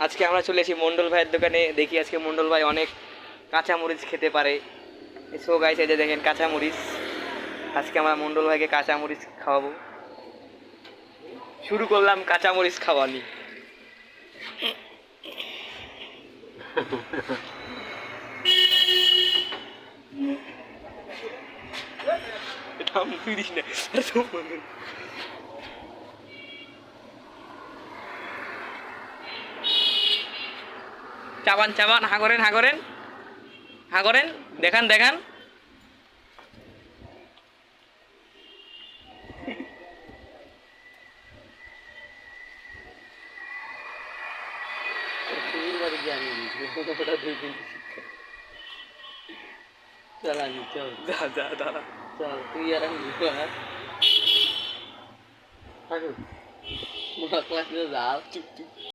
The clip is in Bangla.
আজকে আমরা চলে এসেছি মন্ডল ভাইয়ের দোকানে। দেখি আজকে মন্ডল ভাই অনেক কাঁচামরিচ খেতে পারে। সো গাইস, এই যে দেখেন কাঁচামরিচ। আজকে আমরা মন্ডল ভাইকে কাঁচামরিচ খাওয়াবো। শুরু করলাম কাঁচামরিচ খাওয়ানি। চাবান চাবান, হা করেন হা করেন হা করেন, দেখান দেখান। चल आगे चल যা যা দাঁড়া। चल तू यार हम यार Aduh, mau kelas dulu Zal.